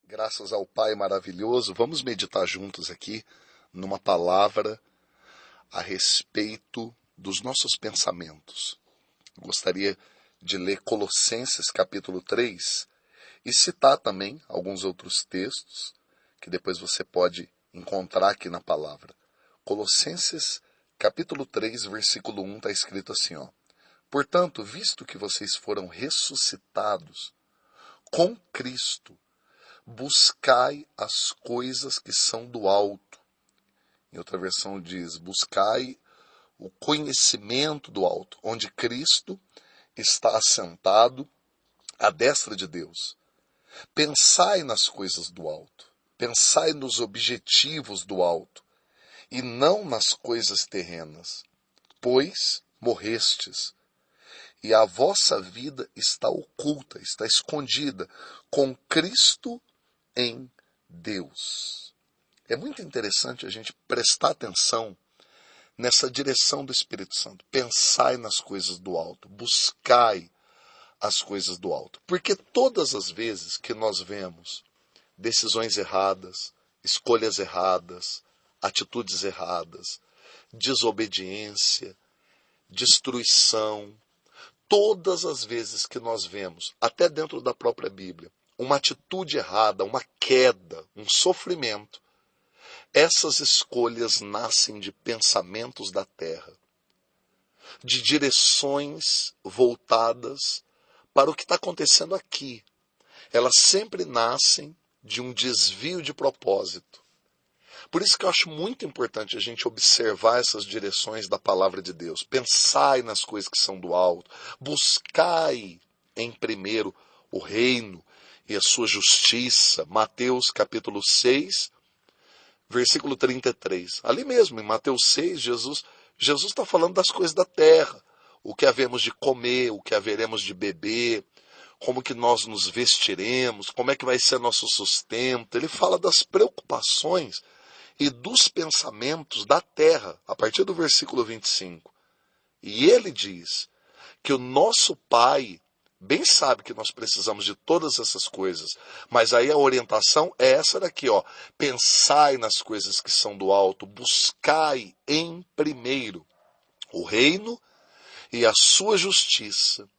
Graças ao Pai maravilhoso, vamos meditar juntos aqui numa palavra a respeito dos nossos pensamentos. Gostaria de ler Colossenses capítulo 3 e citar também alguns outros textos que depois você pode encontrar aqui na palavra. Colossenses capítulo 3, versículo 1 está escrito assim, ó. Portanto, visto que vocês foram ressuscitados com Cristo, buscai as coisas que são do alto. Em outra versão diz, buscai o conhecimento do alto, onde Cristo está assentado à destra de Deus. Pensai nas coisas do alto, pensai nos objetivos do alto, e não nas coisas terrenas, pois morrestes, e a vossa vida está oculta, está escondida com Cristo em Deus. É muito interessante a gente prestar atenção nessa direção do Espírito Santo. Pensai nas coisas do alto, buscai as coisas do alto. Porque todas as vezes que nós vemos decisões erradas, escolhas erradas, atitudes erradas, desobediência, destruição, todas as vezes que nós vemos, até dentro da própria Bíblia, uma atitude errada, uma queda, um sofrimento, essas escolhas nascem de pensamentos da terra, de direções voltadas para o que está acontecendo aqui. Elas sempre nascem de um desvio de propósito. Por isso que eu acho muito importante a gente observar essas direções da palavra de Deus. Pensai nas coisas que são do alto. Buscai em primeiro o reino e a sua justiça. Mateus capítulo 6, versículo 33. Ali mesmo, em Mateus 6, Jesus está falando das coisas da terra. O que havemos de comer, o que haveremos de beber, como que nós nos vestiremos, como é que vai ser nosso sustento. Ele fala das preocupações e dos pensamentos da terra, a partir do versículo 25. E ele diz que o nosso Pai bem sabe que nós precisamos de todas essas coisas, mas aí a orientação é essa daqui, ó. Pensai nas coisas que são do alto, buscai em primeiro o reino e a sua justiça,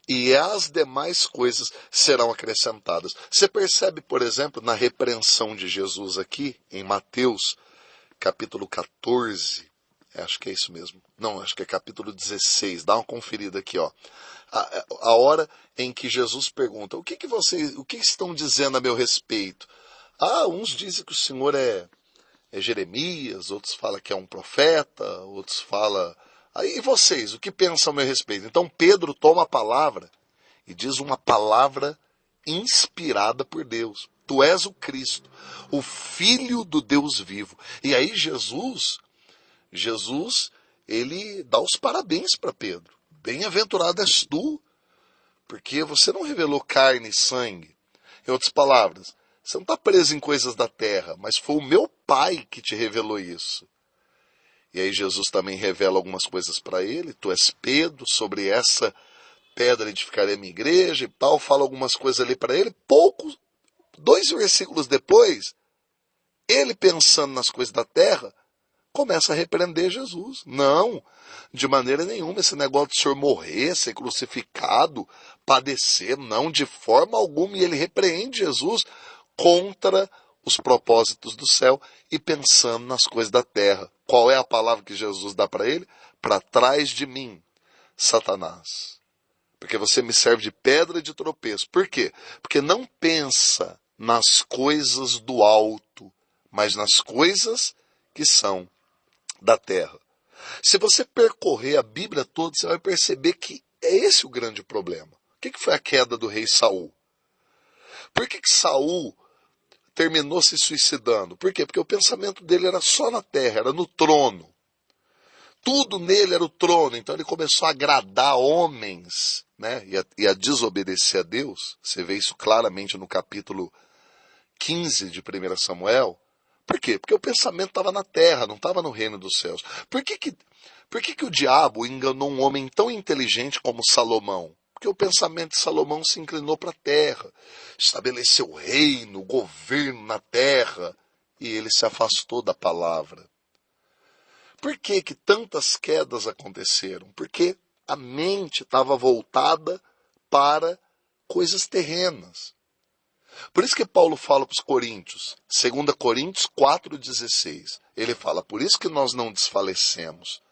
e as demais coisas serão acrescentadas. Você percebe, por exemplo, na repreensão de Jesus aqui, em Mateus, capítulo 14, acho que é isso mesmo. Não, acho que é capítulo 16. Dá uma conferida aqui, ó. A hora em que Jesus pergunta, o que estão dizendo a meu respeito? Uns dizem que o Senhor é Jeremias, outros falam que é um profeta, outros falam... Aí vocês, o que pensam a meu respeito? Então Pedro toma a palavra e diz uma palavra inspirada por Deus. Tu és o Cristo, o Filho do Deus vivo. E aí Jesus, ele dá os parabéns para Pedro. Bem-aventurado és tu, porque você não revelou carne e sangue. Em outras palavras, você não está preso em coisas da terra, mas foi o meu Pai que te revelou isso. E aí Jesus também revela algumas coisas para ele. Tu és Pedro, sobre essa pedra edificarei a minha igreja e tal. Fala algumas coisas ali para ele. Dois versículos depois, ele pensando nas coisas da terra, começa a repreender Jesus. Não, de maneira nenhuma, esse negócio de o Senhor morrer, ser crucificado, padecer, não, de forma alguma. E ele repreende Jesus contra os propósitos do céu e pensando nas coisas da terra. Qual é a palavra que Jesus dá para ele? Para trás de mim, Satanás. Porque você me serve de pedra de tropeço. Por quê? Porque não pensa nas coisas do alto, mas nas coisas que são da terra. Se você percorrer a Bíblia toda, você vai perceber que é esse o grande problema. O que foi a queda do rei Saul? Por que Saul terminou se suicidando? Por quê? Porque o pensamento dele era só na terra, era no trono. Tudo nele era o trono, então ele começou a agradar homens, né? e a desobedecer a Deus. Você vê isso claramente no capítulo 15 de 1 Samuel. Por quê? Porque o pensamento estava na terra, não estava no reino dos céus. Por que o diabo enganou um homem tão inteligente como Salomão? porque o pensamento de Salomão se inclinou para a terra, estabeleceu reino, governo na terra, e ele se afastou da palavra. Por que que tantas quedas aconteceram? Porque a mente estava voltada para coisas terrenas. Por isso que Paulo fala para os Coríntios, 2 Coríntios 4,16. Ele fala, por isso que nós não desfalecemos.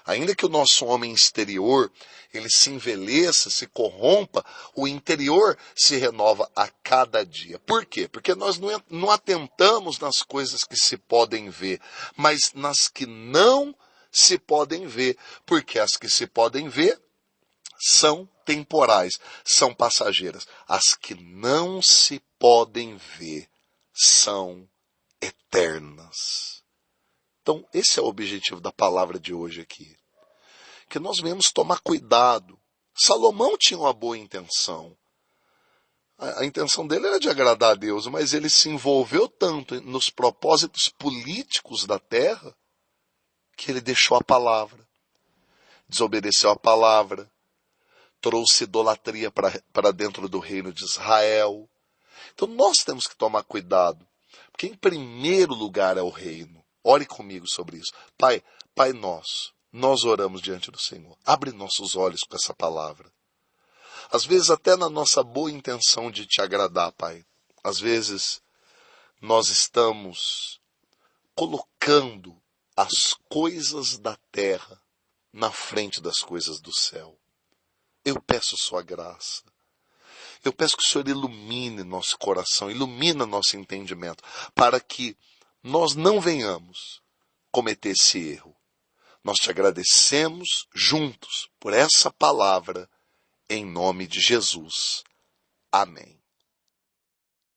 Ainda que o nosso homem exterior, ele se envelheça, se corrompa, o interior se renova a cada dia. Por quê? Porque nós não atentamos nas coisas que se podem ver, mas nas que não se podem ver. Porque as que se podem ver são temporais, são passageiras. As que não se podem ver são eternas. Então, esse é o objetivo da palavra de hoje aqui. Que nós venhamos tomar cuidado. Salomão tinha uma boa intenção. A intenção dele era de agradar a Deus, mas ele se envolveu tanto nos propósitos políticos da terra que ele deixou a palavra, desobedeceu a palavra, trouxe idolatria para dentro do reino de Israel. Então nós temos que tomar cuidado, porque em primeiro lugar é o reino. Ore comigo sobre isso. Pai nosso, nós oramos diante do Senhor. Abre nossos olhos com essa palavra. Às vezes até na nossa boa intenção de te agradar, Pai. Às vezes nós estamos colocando as coisas da terra na frente das coisas do céu. Eu peço sua graça. Eu peço que o Senhor ilumine nosso coração, ilumina nosso entendimento, para que nós não venhamos cometer esse erro. Nós te agradecemos juntos por essa palavra, em nome de Jesus. Amém.